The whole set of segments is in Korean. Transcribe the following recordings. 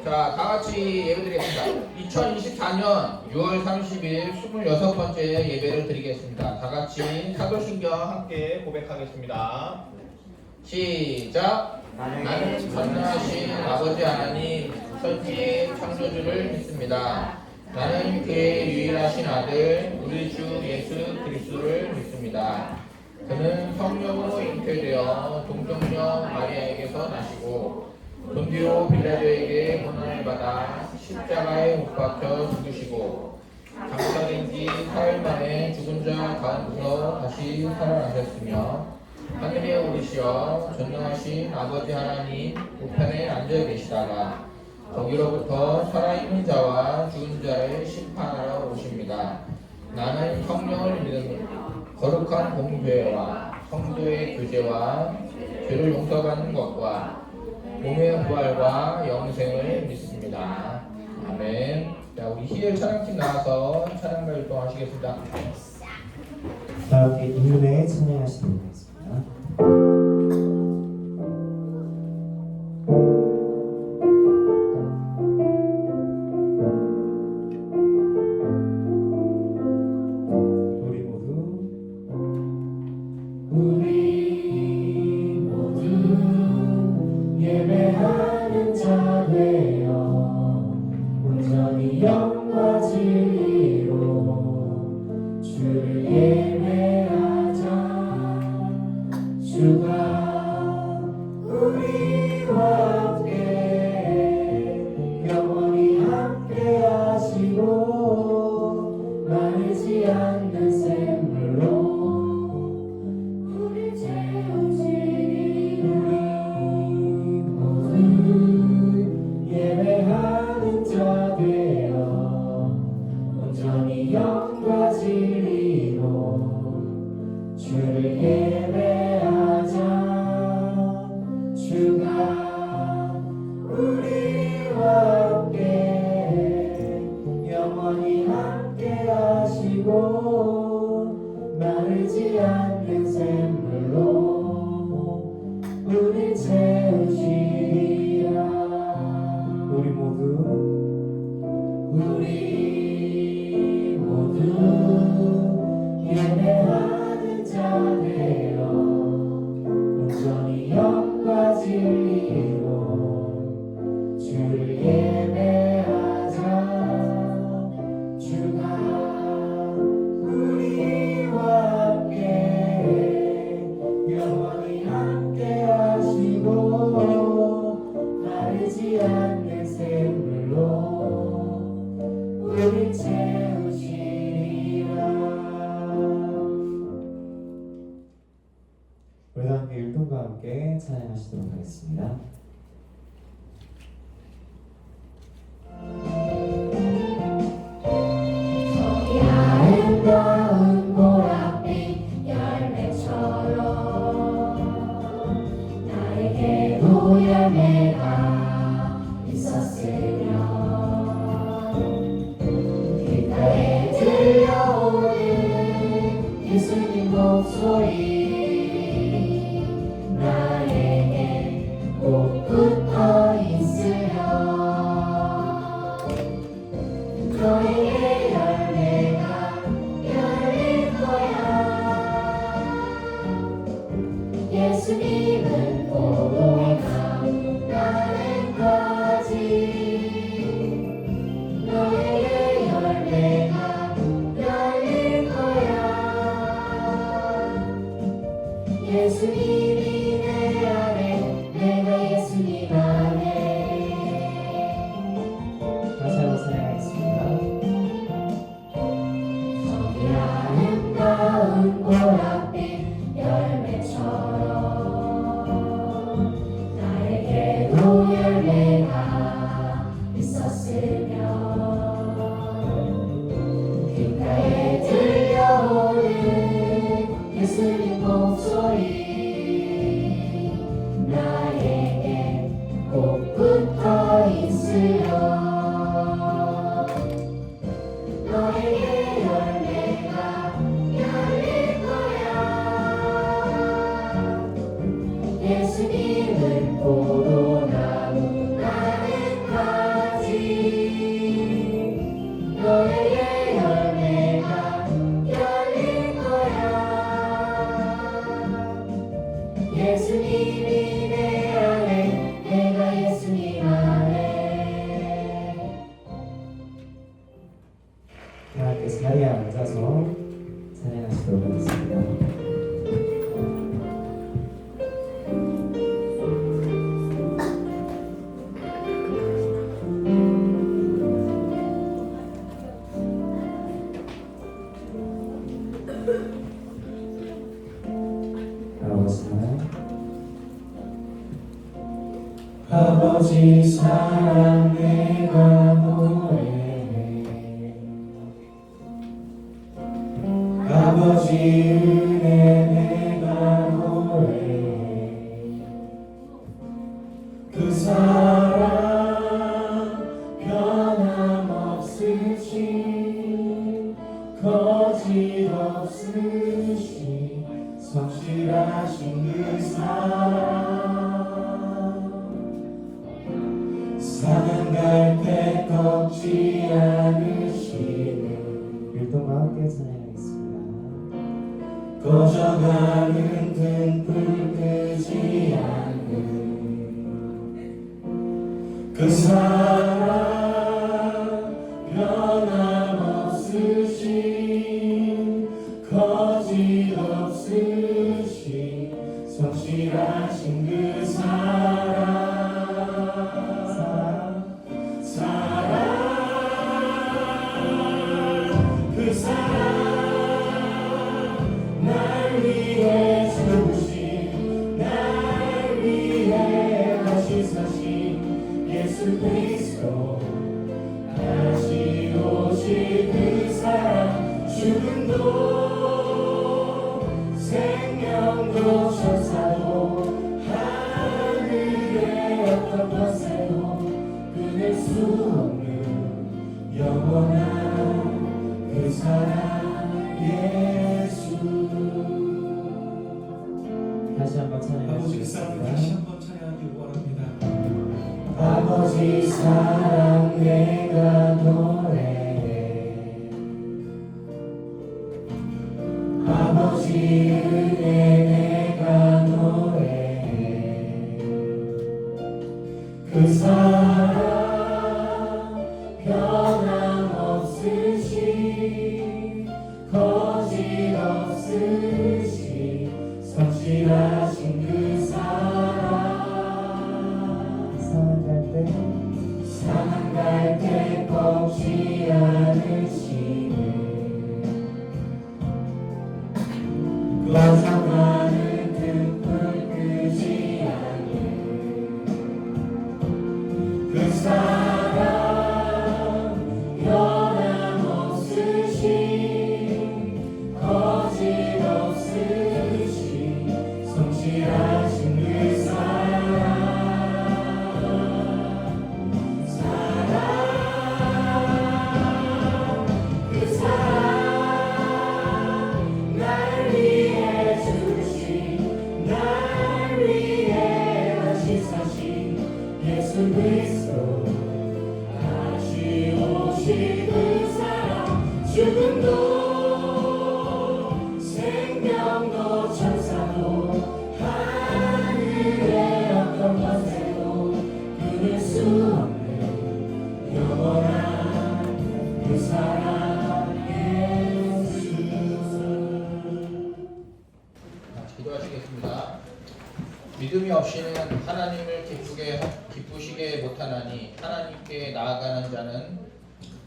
자, 다 같이 예배 드리겠습니다. 2024년 6월 30일 26번째 예배를 드리겠습니다. 다 같이 사도신경 함께 고백하겠습니다. 시작! 나는 전능하신 아버지 하나님 천지의 창조주를 믿습니다. 나는 그의 유일하신 아들 우리 주 예수 그리스도를 믿습니다. 그는 성령으로 잉태되어 동정녀 마리아에게서 나시고 본디오 빌라도에게 고난을 받아 십자가에 못 박혀 죽으시고 장사된 지 사흘 만에 죽은 자 가운데서 다시 살아나셨으며 하늘에 오르시어 전능하신 아버지 하나님 우편에 앉아 계시다가 거기로부터 살아있는 자와 죽은 자를 심판하러 오십니다. 나는 성령을 믿습니다. 거룩한 공교회와 성도의 교제와 죄를 용서받는 것과 몸의 부활과 영생을 믿습니다. 아멘. 자, 우리 희엘 찬양팀 나와서 찬양가 활동하시겠습니다. 다 함께 인문에 찬양하시도록 하겠습니다. 우리 모두 예배하는 자 되어 온전히 영과 진리로 주를 예배하자. 주가 우리와 함께 영원히 함께 하시고 마르지 않는 샘물로 예배하는 자 되어 온전히 영과 진리로 주를 예배하자. 주가 우리와 함께 영원히 함께 하시고 마르지 않는 샘물로 우리 채우시리라. 우리 모두 예배하는 자 되어 온전히 영과 진리로 주를 예배하자. 주가 우리와 함께 영원히 함께 하시고 마르지 않는 샘물로 우리 채우시리라. 우리 함께 율동과 함께 찬양하시도록 하겠습니다. 저기 아름다운 보랏빛 열매처럼 나에게도 열매가 있었으면 귓가에 들려오는 예수님 목소리 나에게 꼭 붙어 있으면 너에게 열매가 열릴 거야. 예수님은 포도나무 나는 가지 너에게 열매가 열릴 거야. 예수님이 내 안에 내가 예수님 안에. 다시 한번 찬양하겠습니다. 저기 아름다운 보랏빛 열매처럼 나에게도 열매가 있었으면 귓가에 들려오는 예수님 목소리 나에게 꼭 붙어 있으려 너에게 열매가 열릴 거야. 예수님은 포도나무 나는 가지 사랑 내가 노래해 아버지 은혜 내가 노래해 그 사랑 변함없으신 거짓 없으신 성실하신 그 사랑 갈 때 꺾지 않으시는 율동과 함께 찬양하겠습니다. 꺼져가는 등불 끄지 않는 그 사랑 변함없으신 거짓 없으신 성실하신 그 사랑 그 사랑 날 위해 죽으신 날 위해 다시 사신 예수 그리스도 다시 오실 그 사랑 죽음도 생명도 천사도 하늘의 어떤 것에도 끊을 수 없는 영원한 그 사랑 예수. 다시 한번 아버지 그 사랑을 다시 찬양하겠습니다. 한번 찬양하기 원합니다. 아버지 사랑 내가 노래해 아버지 은혜 내가 노래해 그 사랑 변함없으신 거짓 없으신 성실하신 그 사랑 갈 때 꺾지 않으시는 꺼져가는 등불 끄지 않는 그 사랑 변함없으신 거짓 없으신 성실하신 그 사랑 그 사랑 날 위해 죽으신 날 위해 다시 사신 예수 그리스도 다시 오실 그 사랑 죽음도 생명도 천사도 하늘의 어떤 것에도 끊을 수 없는 영원한 그 사랑 예수. 기도하시겠습니다. 믿음이 없이는 하나님을 기쁘시게 못하나니 하나님께 나아가는 자는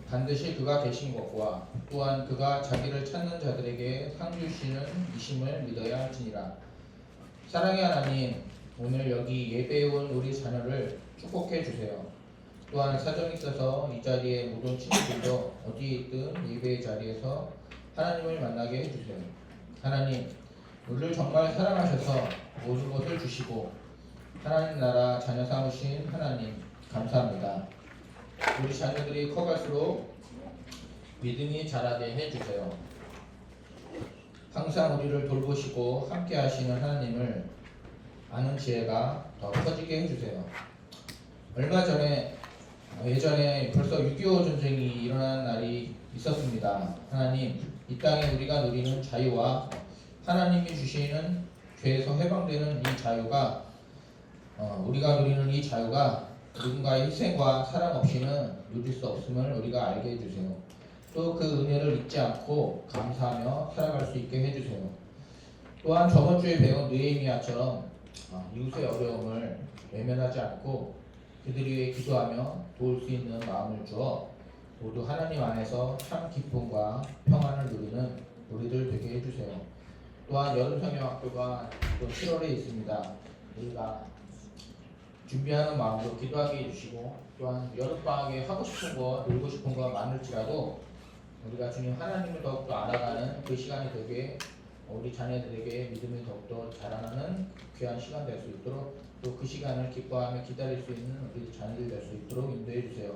반드시 그가 계신 것과 또한 그가 자기를 찾는 자들에게 상 주시는 이심을 믿어야 할지니라. 사랑의 하나님, 오늘 여기 예배에 온 우리 자녀를 축복해 주세요. 또한 사정이 있어서 이 자리에 못 온 친구들도 어디에 있든 예배의 자리에서 하나님을 만나게 해주세요. 하나님, 우리를 정말 사랑하셔서 모든 것을 주시고 하나님 나라 자녀 삼으신 하나님 감사합니다. 우리 자녀들이 커갈수록 믿음이 자라게 해주세요. 항상 우리를 돌보시고 함께 하시는 하나님을 아는 지혜가 더 커지게 해주세요. 얼마 전에 예전에 벌써 6.25 전쟁이 일어난 날이 있었습니다. 하나님, 이 땅에 우리가 누리는 자유와 하나님이 주시는 죄에서 해방되는 이 자유가 우리가 누리는 이 자유가 누군가의 희생과 사랑 없이는 누릴 수 없음을 우리가 알게 해주세요. 또 그 은혜를 잊지 않고 감사하며 살아갈 수 있게 해주세요. 또한 저번 주에 배운 느헤미야처럼 이웃의 어려움을 외면하지 않고 그들을 위해 기도하며 도울 수 있는 마음을 주어 모두 하나님 안에서 참 기쁨과 평안을 누리는 우리들 되게 해주세요. 또한 여름성경학교가 또 7월에 있습니다. 우리가 준비하는 마음으로 기도하게 해주시고 또한 여름방학에 하고 싶은 거 놀고 싶은 거 많을지라도 우리가 주님 하나님을 더욱더 알아가는 그 시간이 되게 우리 자녀들에게 믿음이 더욱더 자라나는 귀한 시간 될 수 있도록 또 그 시간을 기뻐하며 기다릴 수 있는 우리 자녀들 될 수 있도록 인도해 주세요.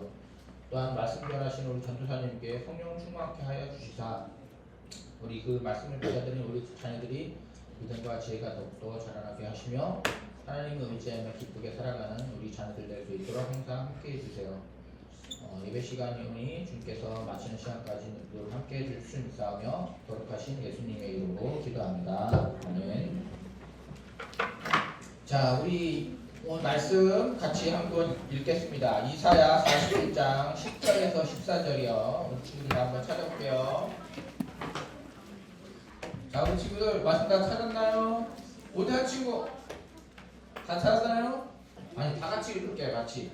또한 말씀 전하신 우리 전도사님께 성령 충만케 하여 주시사 우리 그 말씀을 받아들인 우리 자녀들이 믿음과 지혜가 더욱더 자라나게 하시며 하나님을 의지하며 기쁘게 살아가는 우리 자녀들 될 수 있도록 항상 함께 해주세요. 예배 시간이오니 주님께서 마치는 시간까지 늘 함께 해줄 수 있사오며 거룩하신 예수님의 이름으로 기도합니다. 아멘. 자, 우리 오늘 말씀 같이 한번 읽겠습니다. 이사야 41장 10절에서 14절이요. 우리 친구들 한번 찾아볼게요. 자, 우리 친구들 말씀 다 찾았나요? 오대한 친구 다 찾았나요? 아니, 다 같이 읽을게요. 같이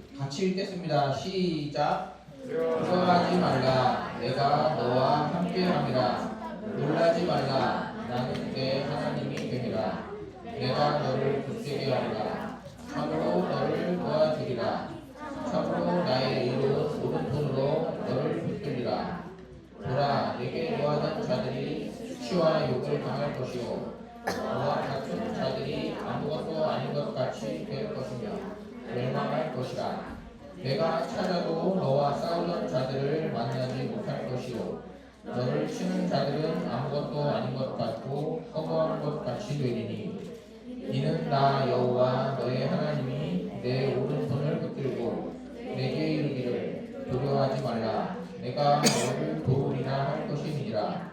읽겠습니다. 시작. 두려워하지 말라. 내가 너와 함께함이라. 놀라지 말라. 나는 내 하나님이 됨이라. 내가 너를 굳세게 하리라. 참으로 너를 도와주리라. 참으로 나의 이로 오른손으로 너를 붙들리라. 보라, 내게 노하던 자들이 수치와 욕을 당할 것이요 너와 같은 자들이 아무것도 아닌 것 같이 될 것이며 멸망할 것이라. 내가 찾아도 너와 싸우던 자들을 만나지 못할 것이요 너를 치는 자들은 아무것도 아닌 것 같고 허무한 것 같이 되리니 이는 나 여호와 너의 하나님이 내 오른손을 붙들고 내게 이르기를 두려워하지 말라. 내가 너를 도우리라 할 것임이니라.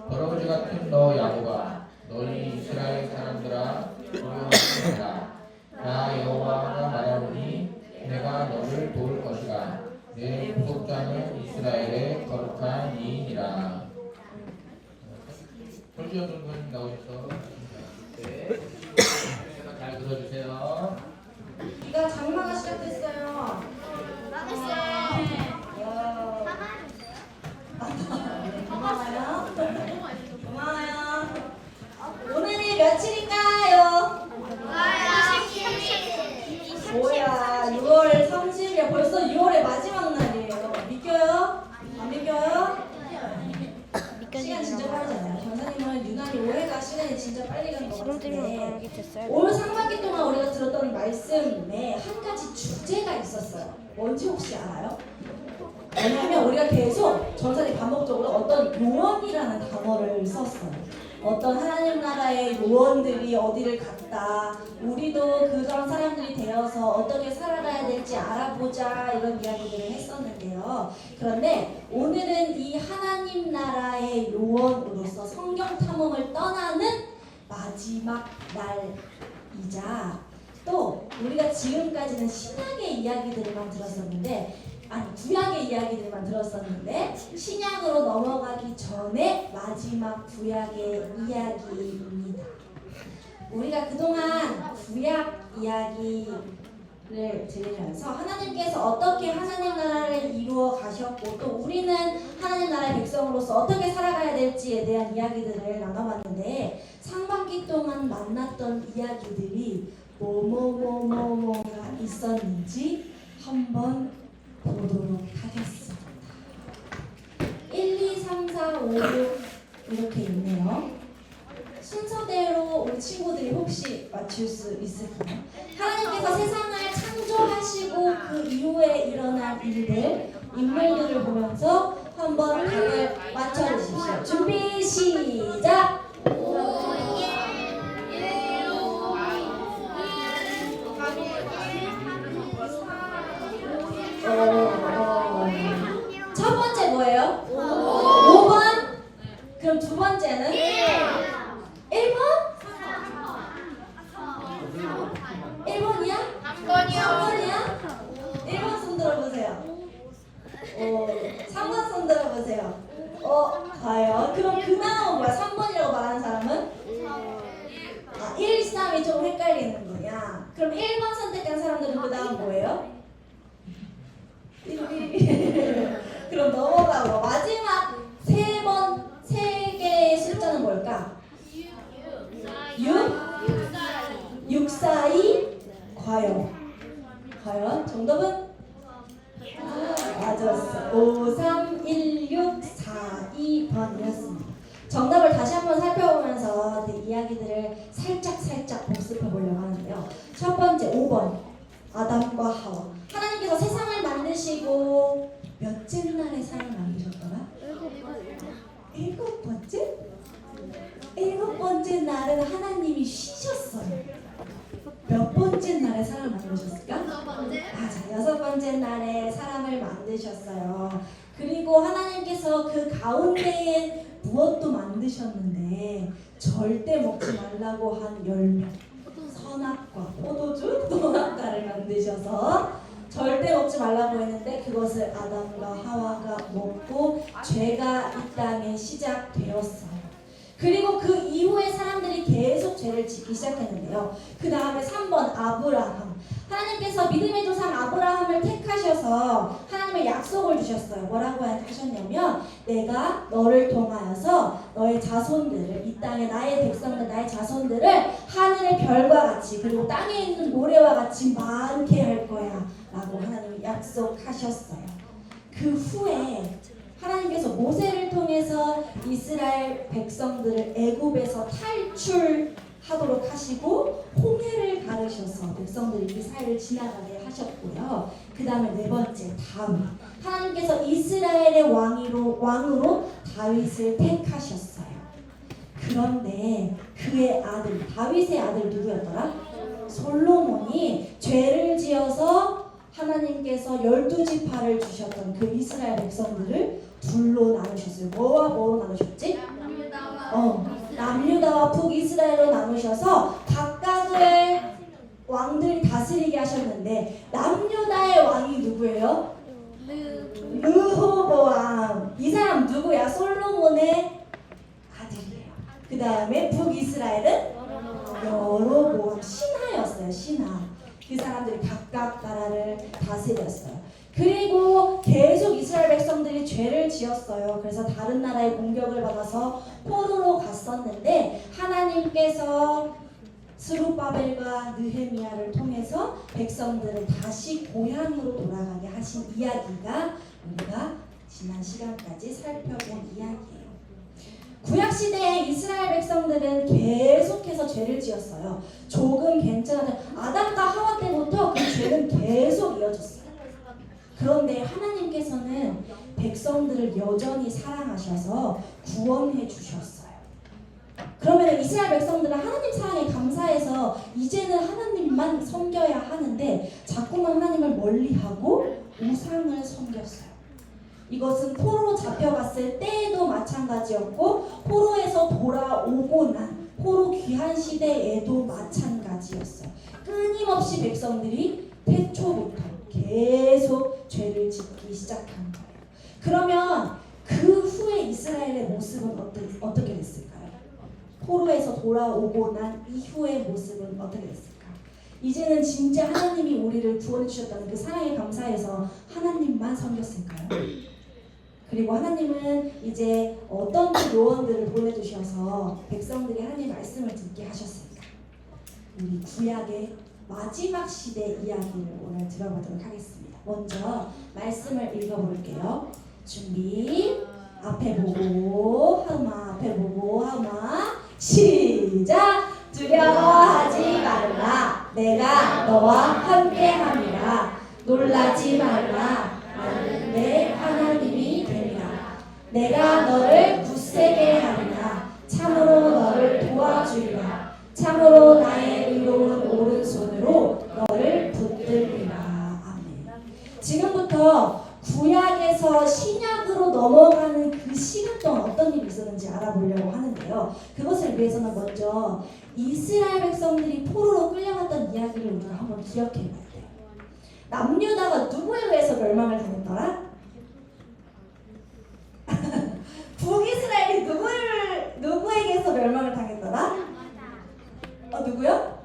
버러지 같은 너 야곱아, 너희 이스라엘 사람들아, 두려워하지 말라. 나 여호와가 말하노니 내가 너를 도울 것이라. 내 구속자는 이스라엘의 거룩한 이인이라. 설주연 선생님 나오셔서 네, 잘 들어주세요. 비가 장마가 시작됐어요. 고마워요. 고마워요. 오늘이 며칠일까요? 뭐야, 6월 30일 벌써 6월의 마지막 날이에요. 믿겨요? 안 믿겨요? 시간 진짜 빠르잖아요. 전사님은 유난히 올해가 시간이 진짜 빨리 간 것 같은데 올 상반기 동안 우리가 들었던 말씀에 한 가지 주제가 있었어요. 뭔지 혹시 알아요? 왜냐하면 우리가 계속 전사님 반복적으로 어떤 요원이라는 단어를 썼어요. 어떤 하나님 나라의 요원들이 어디를 갔다, 우리도 그런 사람들이 되어서 어떻게 살아가야 될지 알아보자, 이런 이야기들을 했었는데요. 그런데 오늘은 이 하나님 나라의 요원으로서 성경 탐험을 떠나는 마지막 날이자 또 우리가 지금까지는 신약의 이야기들만 들었었는데 구약의 이야기들만 들었었는데 신약으로 넘어가기 전에 마지막 구약의 이야기입니다. 우리가 그동안 구약 이야기를 들으면서 하나님께서 어떻게 하나님 나라를 이루어 가셨고 또 우리는 하나님 나라의 백성으로서 어떻게 살아가야 될지에 대한 이야기들을 나눠봤는데 상반기 동안 만났던 이야기들이 뭐가 있었는지 한번 보도록 하겠습니다. 1, 2, 3, 4, 5, 6 이렇게 있네요. 순서대로 우리 친구들이 혹시 맞출 수 있을까요? 하나님께서 세상을 창조하시고 그 이후에 일어난 일들, 인물들을 보면서 한번 답을 맞춰주십시오. 준비 시작! 첫 번째 뭐예요? 5번? 그럼 두 번째는? 1번? 1번이야? 3번이야? 1번 손 들어보세요. 3번 손 들어보세요. 과연? 그럼 그 다음은 뭐야? 3번이라고 말하는 사람은? 1, 3이 좀 헷갈리는구나. 그럼 1번 선택한 사람들은 그 다음 뭐예요? 그럼 넘어가고 마지막 세 개의 숫자는 뭘까? 6? 6, 4, 2? 과연 531642번이었습니다. 정답을 다시 한번 살펴보면서 그 이야기들을 살짝 복습해 보려고 하는데요. 첫 번째 5번 아담과 하와. 하나님께서 세상을 만드시고 몇째 날에 사람을 만드셨더라? 일곱 번째? 일곱 번째 날은 하나님이 쉬셨어요. 몇 번째 날에 사람을 만드셨을까? 맞아, 여섯 번째 날에 사람을 만드셨어요. 그리고 하나님께서 그 가운데에 무엇도 만드셨는데 절대 먹지 말라고 한 열매, 선악과 포도주, 선악과를 만드셔서 절대 먹지 말라고 했는데 그것을 아담과 하와가 먹고 죄가 이 땅에 시작되었어요. 그리고 그 이후에 사람들이 계속 죄를 짓기 시작했는데요. 그 다음에 3번 아브라함. 하나님께서 믿음의 조상 아브라함을 택하셔서 하나님의 약속을 주셨어요. 뭐라고 하셨냐면 내가 너를 통하여서 너의 자손들을, 이 땅의 나의 백성들, 나의 자손들을 하늘의 별과 같이 그리고 땅에 있는 모래와 같이 많게 할 거야 라고 하나님이 약속하셨어요. 그 후에 하나님께서 모세를 통해서 이스라엘 백성들을 애굽에서 탈출하도록 하시고 홍해를 가르셔서 백성들이 이 사이를 지나가게 하셨고요. 그 다음에 네 번째 다윗. 하나님께서 이스라엘의 왕으로 다윗을 택하셨어요. 그런데 그의 아들, 다윗의 아들 누구였더라? 솔로몬이 죄를 지어서 하나님께서 12지파를 주셨던 그 이스라엘 백성들을 둘로 나누셨어요. 뭐와 뭐로 나누셨지? 남유다와 북이스라엘로 나누셔서 각각의 왕들이 다스리게 하셨는데 남유다의 왕이 누구예요? 르호보암. 이 사람 누구야? 솔로몬의 아들이에요. 그 다음에 북이스라엘은 여로보암. 신하였어요. 신하. 그 사람들이 각각 나라를 다스렸어요. 그리고 계속 이스라엘 백성들이 죄를 지었어요. 그래서 다른 나라의 공격을 받아서 포로로 갔었는데 하나님께서 스룹바벨과 느헤미야를 통해서 백성들을 다시 고향으로 돌아가게 하신 이야기가 우리가 지난 시간까지 살펴본 이야기예요. 구약시대에 이스라엘 백성들은 계속해서 죄를 지었어요. 조금 괜찮은 아담과 하와 때부터 그 죄는 계속 이어졌어요. 그런데 하나님께서는 백성들을 여전히 사랑하셔서 구원해 주셨어요. 그러면 이스라엘 백성들은 하나님 사랑에 감사해서 이제는 하나님만 섬겨야 하는데 자꾸만 하나님을 멀리하고 우상을 섬겼어요. 이것은 포로로 잡혀갔을 때에도 마찬가지였고 포로에서 돌아오고 난 포로 귀환 시대에도 마찬가지였어요. 끊임없이 백성들이 태초부터 계속 죄를 짓기 시작한 거예요. 그러면 그 후에 이스라엘의 모습은 어떻게 됐을까요? 포로에서 돌아오고 난 이후의 모습은 어떻게 됐을까? 이제는 진짜 하나님이 우리를 구원해 주셨다는 그 사랑에 감사해서 하나님만 섬겼을까요? 그리고 하나님은 이제 어떤 요원들을 보내주셔서 백성들이 하나님 말씀을 듣게 하셨습니다. 우리 구약의 마지막 시대 이야기를 오늘 들어보도록 하겠습니다. 먼저 말씀을 읽어볼게요. 준비. 앞에 보고 하마. 앞에 보고 하마. 시작. 두려워하지 말라. 내가 너와 함께함이라. 놀라지 말라. 나는 내 하나님이 되리라. 내가 너를 굳세게 하리라. 참으로 너를 도와주리라. 참으로 나의 의로운 오른손으로 너를 붙들리라. 아멘. 지금부터 구약에서 신약으로 넘어가는 그 시간 동안 어떤 일이 있었는지 알아보려고 하는데요. 그것을 위해서는 먼저 이스라엘 백성들이 포로로 끌려갔던 이야기를 우리가 한번 기억해 봐야 돼요. 남유다가 누구에 의해서 멸망을 당했더라? 북이스라엘이 누구에게서 멸망을 당했더라? 누구요?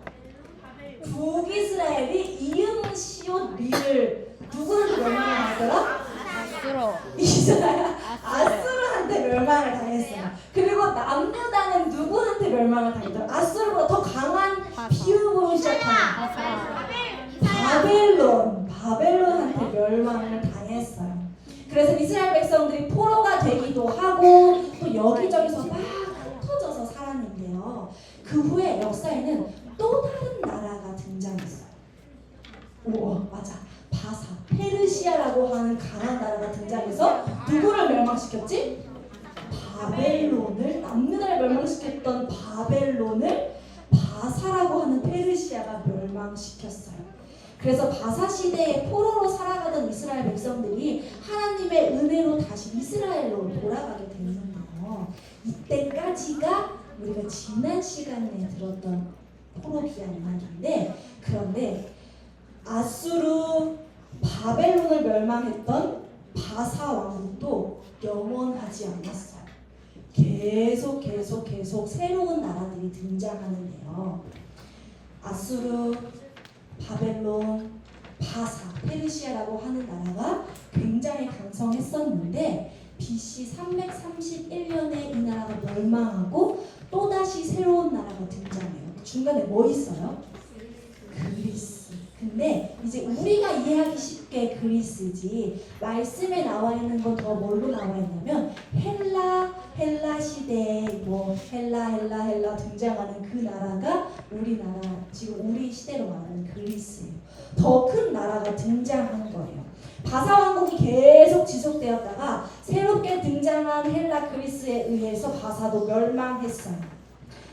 북이스라엘이 이음 시옷 리를 누구한테 멸망을 당했더라? 아수르한테 멸망을 당했어요. 그리고 남유다는 누구한테 멸망을 당했더라? 아수르보다 더 강한 비읍으로 시작하는 바벨론한테 멸망을 당했어요. 그래서 이스라엘 백성들이 포로가 되기도 하고 또 여기저기서 막 흩어져서 살았는데요. 그 후에 역사에는 또 다른 나라가 등장했어요. 우와, 맞아. 바사, 페르시아라고 하는 강한 나라가 등장해서 누구를 멸망시켰지? 바벨론을, 남유다를 멸망시켰던 바벨론을 바사라고 하는 페르시아가 멸망시켰어요. 그래서 바사 시대에 포로로 살아가던 이스라엘 백성들이 하나님의 은혜로 다시 이스라엘로 돌아가게 됐는데요. 이때까지가 우리가 지난 시간에 들었던 포로기한 이야기인데, 그런데 아수르 바벨론을 멸망했던 바사 왕국도 영원하지 않았어요. 계속 새로운 나라들이 등장하는데요. 아수르, 바벨론, 바사, 페르시아라고 하는 나라가 굉장히 강성했었는데 BC 331년에 이 나라가 멸망하고 또다시 새로운 나라가 등장해요. 중간에 뭐 있어요? 그리스. 근데 이제 우리가 이해하기 쉽게 그리스지, 말씀에 나와 있는 건 더 뭘로 나와 있냐면 헬라 시대에 뭐 헬라 등장하는 그 나라가 우리나라, 지금 우리 시대로 말하는 그리스예요. 더 큰 나라가 등장한 거예요. 바사 왕국이 계속 지속되었다가 새롭게 등장한 헬라 그리스에 의해서 바사도 멸망했어요.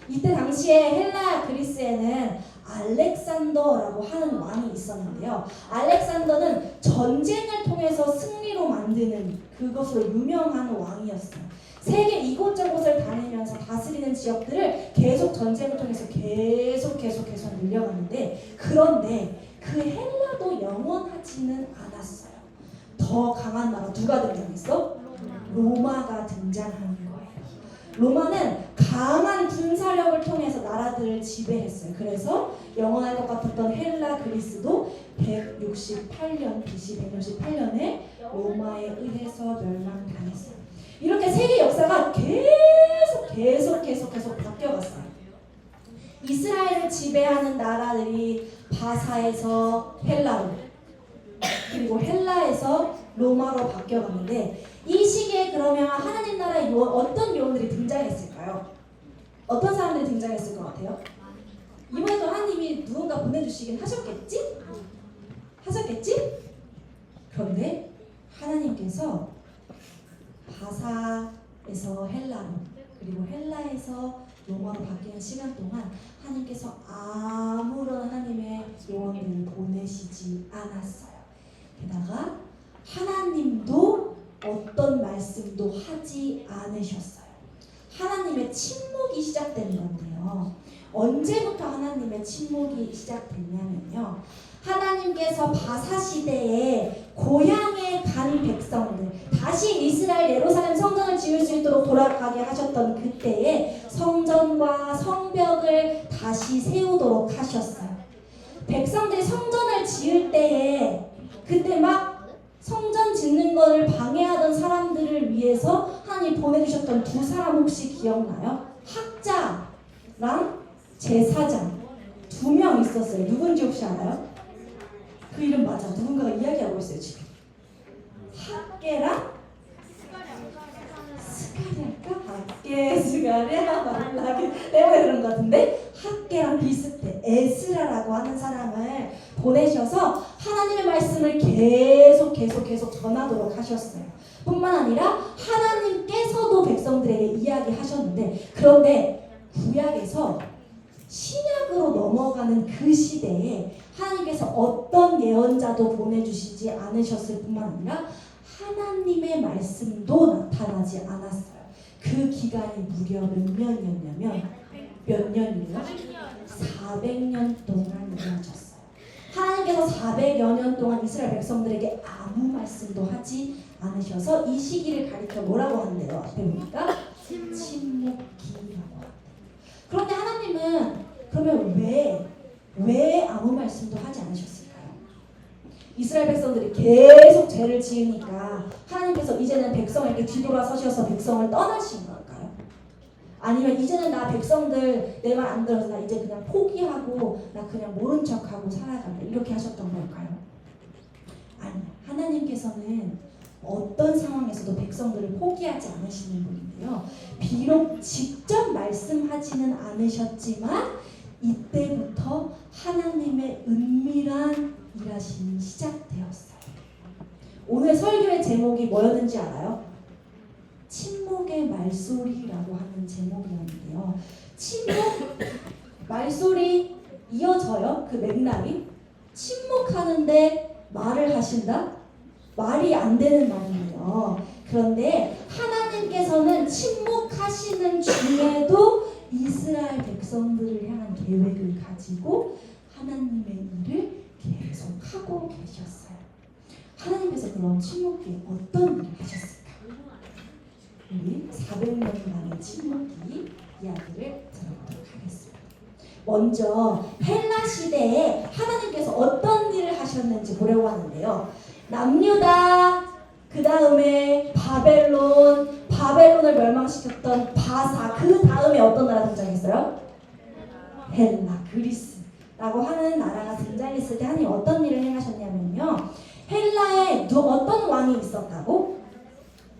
이때 당시에 헬라 그리스에는 알렉산더라고 하는 왕이 있었는데요. 알렉산더는 전쟁을 통해서 승리로 만드는 그것으로 유명한 왕이었어요. 세계 이곳저곳을 다니면서 다스리는 지역들을 계속 전쟁을 통해서 계속 늘려갔는데, 그런데 그 헬라도 영원하지는 않았어요. 더 강한 나라 누가 등장했어? 로마가 등장한 거예요. 로마는 강한 군사력을 통해서 나라들을 지배했어요. 그래서 영원할 것 같았던 헬라 그리스도 168년, BC 168년에 로마에 의해서 멸망당했어요. 이렇게 세계 역사가 계속 바뀌어갔어요. 이스라엘을 지배하는 나라들이 바사에서 헬라로, 그리고 헬라에서 로마로 바뀌어갔는데, 이 시기에 그러면 하나님 나라에 어떤 요원들이 등장했을까요? 어떤 사람들이 등장했을 것 같아요? 이번에도 하나님이 누군가 보내주시긴 하셨겠지? 그런데 하나님께서 바사에서 헬라로, 그리고 헬라에서 로마로 바뀌는 시간 동안 하나님께서 아무런 하나님의 요원들을 보내시지 않았어요. 게다가 하나님도 어떤 말씀도 하지 않으셨어요. 하나님의 침묵이 시작된 건데요. 언제부터 하나님의 침묵이 시작됐냐면요. 하나님께서 바사 시대에 고향에 간 백성들, 다시 이스라엘 예루살렘 성전을 지을 수 있도록 돌아가게 하셨던 그때에 성전과 성벽을 다시 세우도록 하셨어요. 백성들이 성전을 지을 때에 그때 막 성전 짓는 것을 방해하던 사람들을 위해서 하나님 보내주셨던 두 사람 혹시 기억나요? 학자랑 제사장 두 명 있었어요. 누군지 혹시 알아요? 그 이름 맞아. 누군가가 이야기하고 있어요 지금. 학계랑 스가랴 말라기 때문에 그런 것 같은데, 학계랑 비슷해. 에스라라고 하는 사람을 보내셔서 하나님의 말씀을 계속 전하도록 하셨어요. 뿐만 아니라 하나님께서도 백성들에게 이야기하셨는데, 그런데 구약에서 신약으로 넘어가는 그 시대에 하나님께서 어떤 예언자도 보내주시지 않으셨을 뿐만 아니라 하나님의 말씀도 나타나지 않았어요. 그 기간이 무려 몇 년이었냐면, 몇 년이에요? 400년 동안 이루어졌어요. 하나님께서 400여 년 동안 이스라엘 백성들에게 아무 말씀도 하지 않으셔서 이 시기를 가리켜 뭐라고 하는데요? 앞에 보니까 침묵기라고 합니다. 그런데 하나님은 그러면 왜 아무 말씀도 하지 않으셨을까요? 이스라엘 백성들이 계속 죄를 지으니까 하나님께서 이제는 백성에게 뒤돌아서셔서 백성을 떠나신 걸까요? 아니면 이제는 나 백성들 내 말 안 들어서 나 이제 그냥 포기하고 나 그냥 모른 척하고 살아갈래, 이렇게 하셨던 걸까요? 아니요. 하나님께서는 어떤 상황에서도 백성들을 포기하지 않으시는 분인데요. 비록 직접 말씀하지는 않으셨지만 이때부터 하나님의 은밀한 일하심이 시작되었어요. 오늘 설교의 제목이 뭐였는지 알아요? 침묵의 말소리라고 하는 제목이었는데요. 침묵, 말소리 이어져요. 그 맥락이 침묵하는데 말을 하신다? 말이 안 되는 말이에요. 그런데 하나님께서는 침묵하시는 중에도 이스라엘 백성들을 향한 계획을 가지고 하나님의 일을 계속하고 계셨어요. 하나님께서 그럼 침묵 뒤에 어떤 일을 하셨을까? 우리 400년간의 침묵기 이야기를 들어보도록 하겠습니다. 먼저 헬라 시대에 하나님께서 어떤 일을 하셨는지 보려고 하는데요. 남유다, 그 다음에 바벨론을 멸망시켰던 바사, 그 다음에 어떤 나라 등장했어요? 헬라, 그리스라고 하는 나라가 등장했을 때 하나님 어떤 일을 행하셨냐면요. 헬라에 어떤 왕이 있었다고?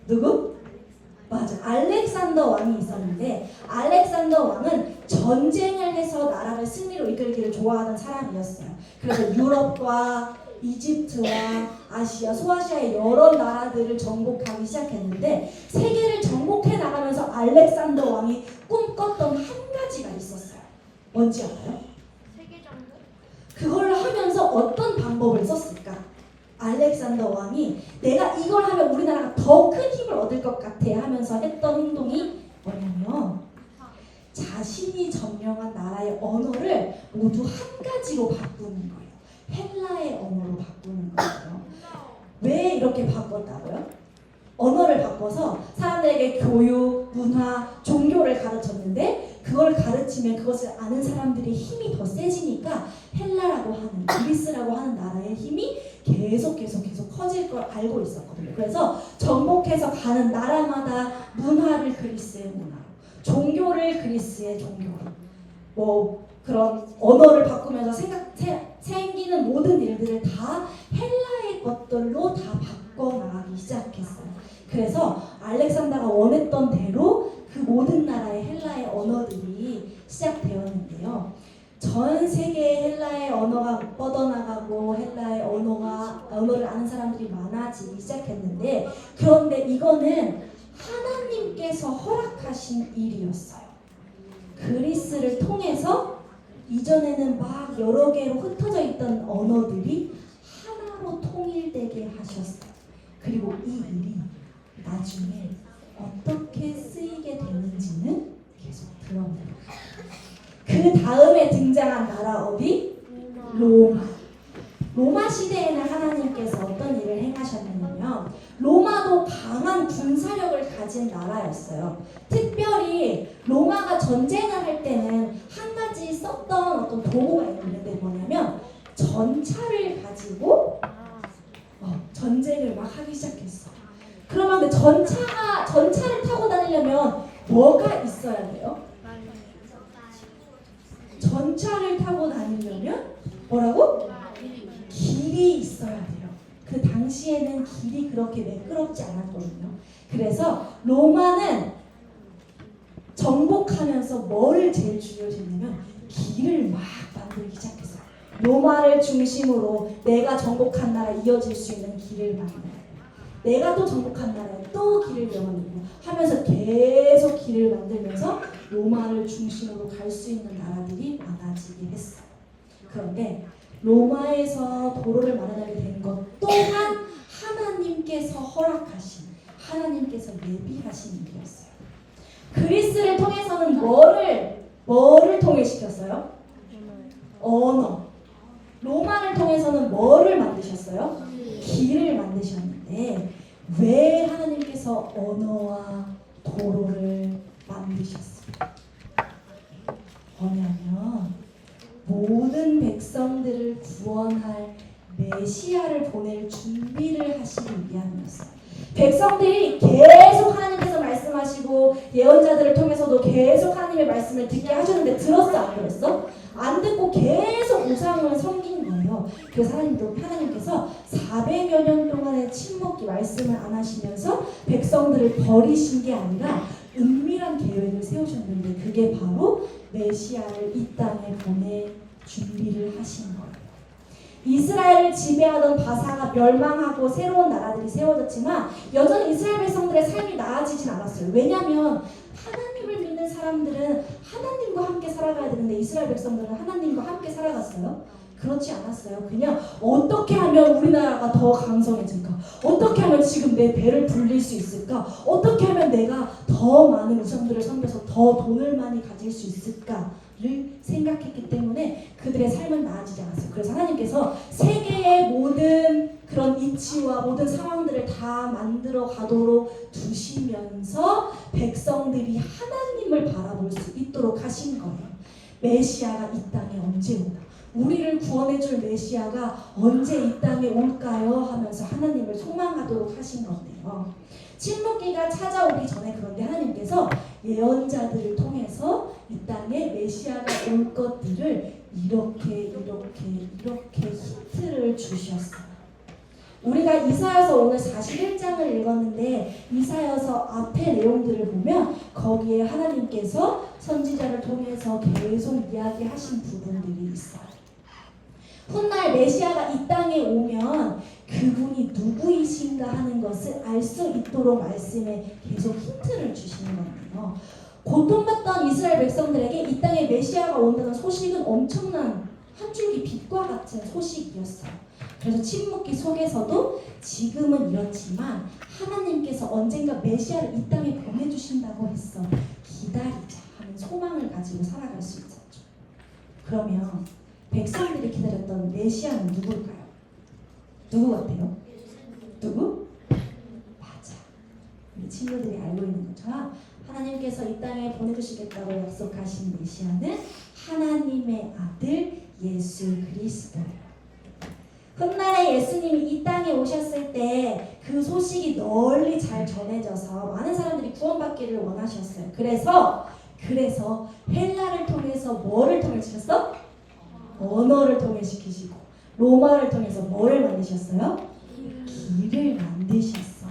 누구? 맞아, 알렉산더 왕이 있었는데 알렉산더 왕은 전쟁을 해서 나라를 승리로 이끌기를 좋아하는 사람이었어요. 그래서 유럽과 이집트와 아시아, 소아시아의 여러 나라들을 정복하기 시작했는데 세계를 정복해 나가면서 알렉산더 왕이 꿈꿨던 한 가지가 있었어요. 뭔지 알아요? 그걸 하면서 어떤 방법을 썼을까? 알렉산더 왕이 내가 이걸 하면 우리나라가 더 큰 힘을 얻을 것 같아 하면서 했던 행동이 뭐냐면 자신이 점령한 나라의 언어를 모두 한 가지로 바꾸는 거예요. 헬라의 언어로 바꾸는 거예요. 왜 이렇게 바꿨다고요? 언어를 바꿔서 사람들에게 교육, 문화, 종교를 가르쳤는데 그걸 가르치면 그것을 아는 사람들의 힘이 더 세지니까 헬라라고 하는, 그리스라고 하는 나라의 힘이 계속 커질 걸 알고 있었거든요. 그래서 정복해서 가는 나라마다 문화를 그리스의 문화로, 종교를 그리스의 종교로, 뭐 그런 언어를 바꾸면서 생기는 모든 일들을 다 헬라의 것들로 다 바꿔나가기 시작했어요. 그래서 알렉산더가 원했던 대로 그 모든 나라의 헬라의 언어들이 시작되었는데요. 전 세계에 헬라의 언어가 뻗어나가고 헬라의 언어를 아는 사람들이 많아지기 시작했는데 그런데 이거는 하나님께서 허락하신 일이었어요. 그리스를 통해서 이전에는 막 여러 개로 흩어져 있던 언어들이 하나로 통일되게 하셨어요. 그리고 이 일이 나중에 어떻게 쓰이게 되는지는 계속 들어보도록 합니다. 그 다음에 등장한 나라 어디? 로마 시대에는 하나님께서 어떤 일을 행하셨냐면 로마도 강한 군사력을 가진 나라였어요. 특별히 로마가 전쟁을 할 때는 한 가지 썼던 어떤 도구가 있는데 뭐냐면 전차를 가지고 전쟁을 막 하기 시작했어. 그러면 근데 전차를 타고 다니려면 뭐가 있어야 돼요? 전차를 타고 다니려면 뭐라고? 길이 있어야 돼요. 그 당시에는 길이 그렇게 매끄럽지 않았거든요. 그래서 로마는 정복하면서 뭐를 제일 중요시했냐면 길을 막 만들기 시작했어요. 로마를 중심으로 내가 정복한 나라에 이어질 수 있는 길을 만들어요. 내가 또 정복한 나라에 또 길을 만들고 하면서 계속 길을 만들면서 로마를 중심으로 갈 수 있는 나라들이 많아지게 했어요. 그런데 로마에서 도로를 마련하게 된 것 또한 하나님께서 허락하신, 하나님께서 예비하신 일이었어요. 그리스를 통해서는 뭐를 통일시켰어요? 언어. 로마를 통해서는 뭐를 만드셨어요? 길을 만드셨는데 왜 하나님께서 언어와 도로를 만드셨습니까? 뭐냐면 모든 백성들을 구원할 메시아를 보낼 준비를 하시기 위함이었어요. 백성들이 계속 하나님께서 말씀하시고 예언자들을 통해서도 계속 하나님의 말씀을 듣게 하셨는데 들었어 안 들었어? 안 듣고 계속 우상을 섬긴 거예요. 그래서 하나님께서 400여 년 동안의 침묵기 말씀을 안 백성들을 버리신 게 아니라 은밀한 계획을 세우셨는데 그게 바로 메시아를 이 땅에 보낼 준비를 하신 거예요. 이스라엘을 지배하던 바사가 멸망하고 새로운 나라들이 세워졌지만 여전히 이스라엘 백성들의 삶이 나아지진 않았어요. 왜냐하면 하나님을 믿는 사람들은 하나님과 함께 살아가야 되는데 이스라엘 백성들은 하나님과 함께 살아갔어요? 그렇지 않았어요. 그냥 어떻게 하면 우리나라가 더 강성해질까? 어떻게 하면 지금 내 배를 불릴 수 있을까? 어떻게 하면 내가 더 많은 우상들을 섬겨서 더 돈을 많이 가질 수 있을까를 생각했기 때문에 그들의 삶은 나아지지 않았어요. 그래서 하나님께서 세계의 모든 그런 이치와 모든 상황들을 다 만들어 가도록 두시면서 백성들이 하나님을 바라볼 수 있도록 하신 거예요. 메시아가 이 땅에 언제 오나? 우리를 구원해줄 메시아가 언제 이 땅에 올까요? 하면서 하나님을 소망하도록 하신 건데요. 침묵기가 찾아오기 전에 그런데 하나님께서 예언자들을 통해서 이 땅에 메시아가 올 것들을 이렇게 힌트를 주셨어요. 우리가 이사야서 오늘 41장을 읽었는데 이사야서 앞의 내용들을 보면 거기에 하나님께서 선지자를 통해서 계속 이야기하신 부분들이 있어요. 훗날 메시아가 이 땅에 오면 그분이 누구이신가 하는 것을 알 수 있도록 말씀에 계속 힌트를 주시는 건데요. 고통받던 이스라엘 백성들에게 이 땅에 메시아가 온다는 소식은 엄청난 한 줄기 빛과 같은 소식이었어요. 그래서 침묵기 속에서도 지금은 이렇지만 하나님께서 언젠가 메시아를 이 땅에 보내주신다고 했어. 기다리자 하는 소망을 가지고 살아갈 수 있었죠. 그러면 백성들이 기다렸던 메시아는 누굴까요? 누구 같아요? 누구? 맞아. 우리 친구들이 알고 있는 것처럼 하나님께서 이 땅에 보내주시겠다고 약속하신 메시아는 하나님의 아들 예수 그리스도예요. 훗날에 예수님이 이 땅에 오셨을 때 그 소식이 널리 잘 전해져서 많은 사람들이 구원받기를 원하셨어요. 그래서 헬라를 통해서 뭐를 통해 시켰어? 언어를 통해 시키시고 로마를 통해서 뭐를 만드셨어요? 길을 만드셨어요.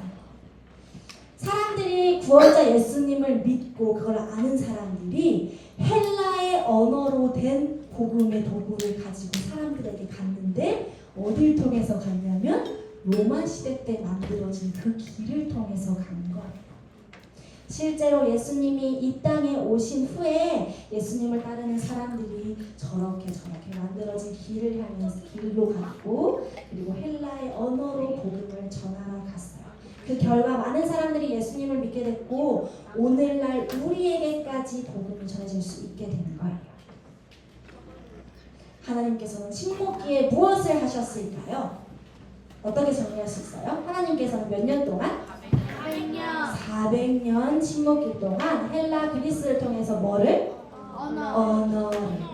사람들이 구원자 예수님을 믿고 그걸 아는 사람들이 헬라의 언어로 된 복음의 도구를 가지고 사람들에게 갔는데 어딜 통해서 갔냐면 로마 시대 때 만들어진 그 길을 통해서 간 거예요. 실제로 예수님이 이 땅에 오신 후에 예수님을 따르는 사람들이 저렇게 만들어진 길을 향해서 길로 갔고 그리고 헬라의 언어로 복음을 전하러 갔어요. 그 결과 많은 사람들이 예수님을 믿게 됐고 오늘날 우리에게까지 복음이 전해질 수 있게 되는 거예요. 하나님께서는 침묵기에 무엇을 하셨을까요? 어떻게 정리할 수 있어요? 하나님께서는 몇 년 동안? 400년 침묵기 동안 헬라 그리스를 통해서 뭐를? 언어.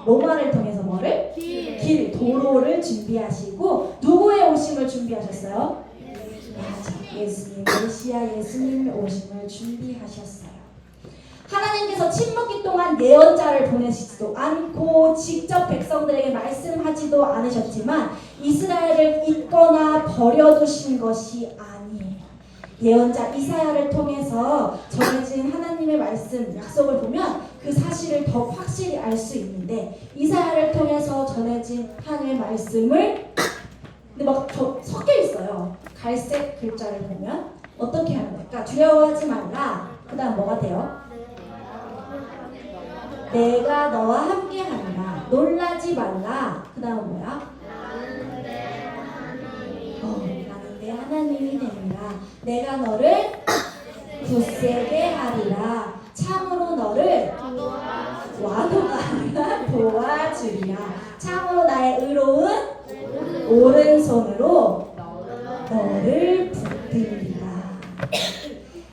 로마를 통해서 뭐를? 길, 도로를 준비하시고 누구의 오심을 준비하셨어요? 예수님, 메시아 예수님의 오심을 준비하셨어요. 하나님께서 침묵기 동안 예언자를 보내시지도 않고 직접 백성들에게 말씀하지도 않으셨지만 이스라엘을 잊거나 버려두신 것이 아니에요. 예언자 이사야를 통해서 전해진 하나님의 말씀, 약속을 보면 그 사실을 더 확실히 알 수 있는데 이사야를 통해서 전해진 하나님의 말씀을 근데 막 섞여 있어요. 갈색 글자를 보면 어떻게 하는 걸까? 두려워하지 말라. 그 다음 뭐가 돼요? 내가 너와 함께 하리라. 놀라지 말라. 그 다음 뭐야? 나는 내 하나님이 되리라. 내가 너를 굳세게 하리라. 참으로 너를 와도가 아니라 도와주리라. 참으로 나의 의로운 오른손으로 너를 붙들리라.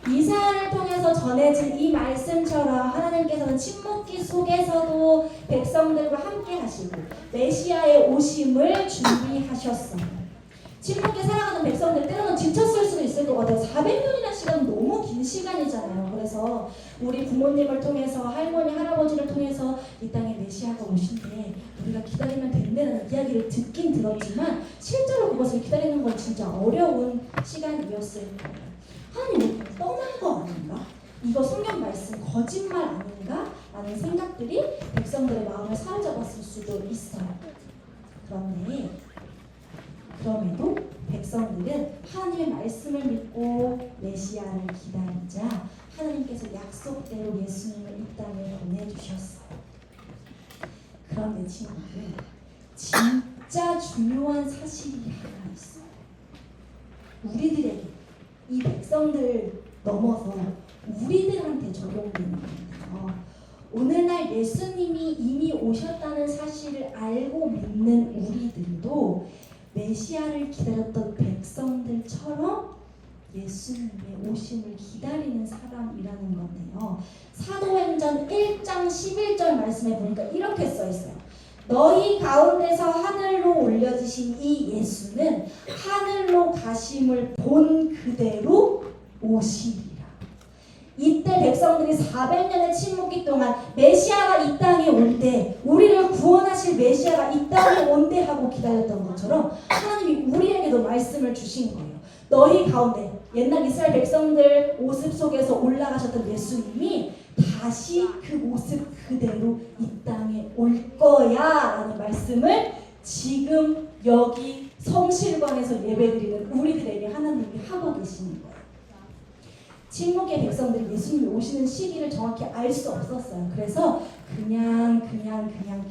이사야를 통해서 전해진 이 말씀처럼 하나님께서는 침묵기 속에서도 백성들과 함께 하시고 메시아의 오심을 준비하셨어요. 침묵기 살아가는 백성들 때로는 지쳤을 수도 있을 것 같아요. 400년이라는 시간은 너무 긴 시간이잖아요. 그래서 우리 부모님을 통해서 할머니, 할아버지를 통해서 이 땅에 메시아가 오신대 우리가 기다리면 된다는 이야기를 듣긴 들었지만 실제로 그것을 기다리는 건 진짜 어려운 시간이었을 거예요. 하나님 떠난 거 아닌가? 이거 성경 말씀 거짓말 아닌가? 라는 생각들이 백성들의 마음을 사로잡았을 수도 있어요. 그럼에도 백성들은 하나님의 말씀을 믿고 메시아를 기다리자 하나님께서 약속대로 예수님을 이 땅에 보내주셨어요. 그런데 친구들, 진짜 중요한 사실이 하나 있어요. 우리들에게, 이 백성들 넘어서 우리들한테 적용되는 건데요. 오늘날 예수님이 이미 오셨다는 사실을 알고 믿는 우리들도 메시아를 기다렸던 백성들처럼 예수님의 오심을 기다리는 사람이라는 건데요. 사도행전 1장 11절 말씀에 보니까 이렇게 써 있어요. 너희 가운데서 하늘로 올려지신 이 예수는 하늘로 가심을 본 그대로 오시리라. 이때 백성들이 400년의 침묵기 동안 메시아가 이 땅에 올 때 우리를 구원하실 메시아가 이 땅에 온대 하고 기다렸던 것처럼 하나님이 우리에게도 말씀을 주신 거예요. 너희 가운데 옛날 이스라엘 백성들 모습 속에서 올라가셨던 예수님이 다시 그 모습 그대로 이 땅에 올 거야 라는 말씀을 지금 여기 성실관에서 예배드리는 우리들에게 하나님이 하고 계시는 거예요. 침묵의 백성들이 예수님이 오시는 시기를 정확히 알 수 없었어요. 그래서 그냥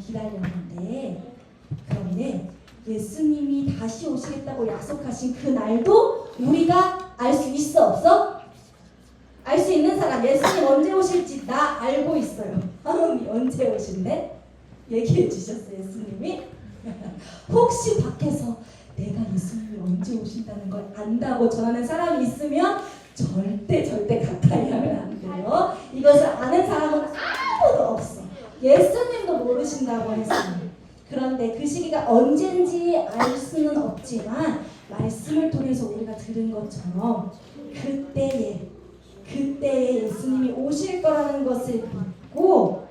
기다렸는데, 그런데 예수님이 다시 오시겠다고 약속하신 그 날도 우리가 알 수 있어 없어? 알 수 있는 사람, 예수님 언제 오실지 나 알고 있어요. 하나님이 언제 오신대? 얘기해 주셨어요, 예수님이. 혹시 밖에서 내가 예수님이 언제 오신다는 걸 안다고 전하는 사람이 있으면 절대 가까이 하면 안 돼요. 이것을 아는 사람은 아무도 없어. 예수님도 모르신다고 했어요. 그런데 그 시기가 언젠지 알 수는 없지만 말씀을 통해서 우리가 들은 것처럼 그때에 예수님이 오실 거라는 것을 믿고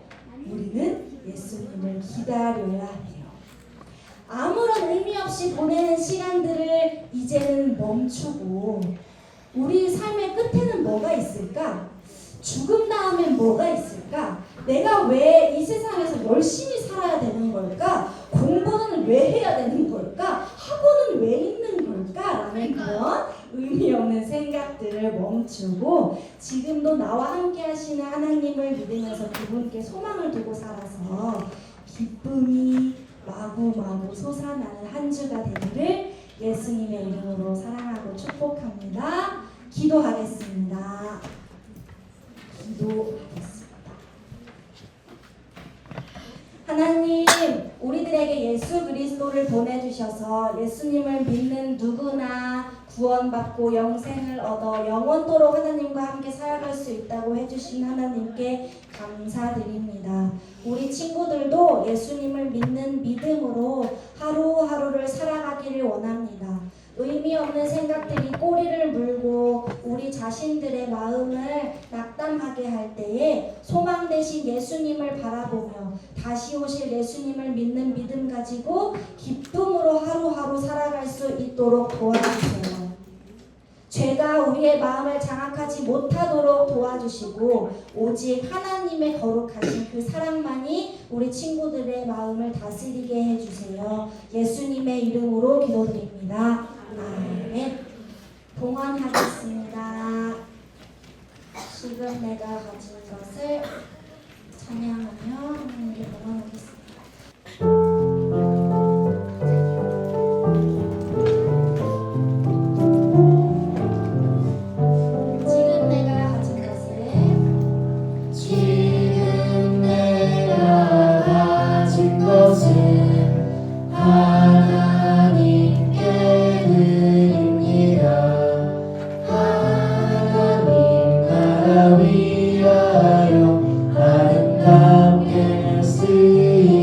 우리는 예수님을 기다려야 해요. 아무런 의미 없이 보내는 시간들을 이제는 멈추고 우리 삶의 끝에는 뭐가 있을까? 죽음 다음엔 뭐가 있을까? 내가 왜 이 세상에서 열심히 살아야 되는 걸까? 공부는 왜 해야 되는 걸까? 학원은 왜 있는 걸까? 라는 그런 의미 없는 생각들을 멈추고 지금도 나와 함께 하시는 하나님을 믿으면서 그분께 소망을 두고 살아서 기쁨이 마구마구 솟아나는 한 주가 되기를 예수님의 이름으로 사랑하고 축복합니다. 기도하겠습니다. 하나님, 우리들에게 예수 그리스도를 보내주셔서 예수님을 믿는 누구나 구원받고 영생을 얻어 영원토록 하나님과 함께 살아갈 수 있다고 해주신 하나님께 감사드립니다. 우리 친구들도 예수님을 믿는 믿음으로 하루하루를 살아가기를 원합니다. 의미 없는 생각들이 꼬리를 물고 우리 자신들의 마음을 낙담하게 할 때에 소망 되신 예수님을 바라보며 다시 오실 예수님을 믿는 믿음 가지고 기쁨으로 하루하루 살아갈 수 있도록 도와주세요. 죄가 우리의 마음을 장악하지 못하도록 도와주시고 오직 하나님의 거룩하신 그 사랑만이 우리 친구들의 마음을 다스리게 해주세요. 예수님의 이름으로 기도드립니다. 아멘. 봉헌하겠습니다. 지금 내가 가진 것을 찬양하며 하나님께 봉헌하겠습니다. 위하여 아름답게 쓰임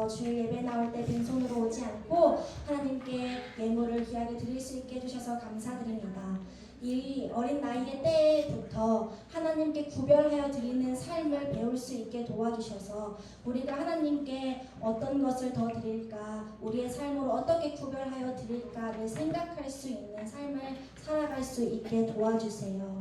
주일 예배 나올 때 빈손으로 오지 않고 하나님께 예물을 귀하게 드릴 수 있게 해주셔서 감사드립니다. 이 어린 나이의 때부터 하나님께 구별하여 드리는 삶을 배울 수 있게 도와주셔서 우리가 하나님께 어떤 것을 더 드릴까, 우리의 삶으로 어떻게 구별하여 드릴까를 생각할 수 있는 삶을 살아갈 수 있게 도와주세요.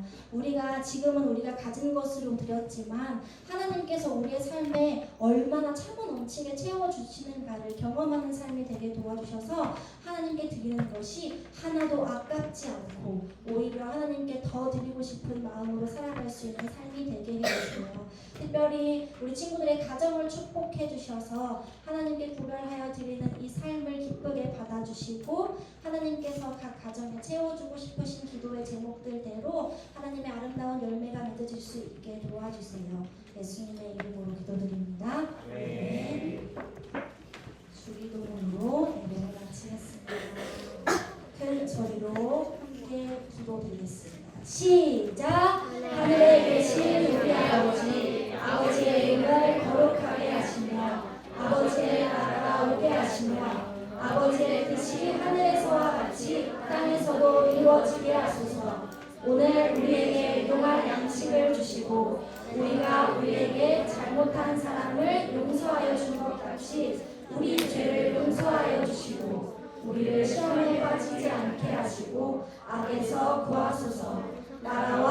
지금은 우리가 가진 것으로 드렸지만 하나님께서 우리의 삶에 얼마나 차고 넘치게 채워주시는가를 경험하는 삶이 되게 도와주셔서 하나님께 드리는 것이 하나도 아깝지 않고 오히려 하나님께 더 드리고 싶은 마음으로 살아갈 수 있는 삶이 되게 해주세요. 특별히 우리 친구들의 가정을 축복해 주셔서 하나님께 구별하여 드리는 이 삶을 기쁘게 받아주시고 하나님께서 각 가정에 채워주고 싶으신 기도의 제목들대로 하나님의 아름다운 열매가 맺어질 수 있게 도와주세요. 예수님의 이름으로 기도드립니다. 네. 주기도문으로 예배를 마치겠습니다. 큰 소리로 함께 기도드리겠습니다. 시작! 하늘에 계신 우리 아버지의 이름을 거룩하게 하시며 아버지의 나라가 오게 하시며 아버지의 뜻이 하늘에서와 같이 땅에서도 이루어지게 하소서. 오늘 우리에게 일용할 양식을 주시고 우리가 우리에게 잘못한 사람을 용서하여 준 것 같이 우리 죄를 용서하여 주시고 우리를 시험에 빠지지 않게 하시고 악에서 구하소서. 나라와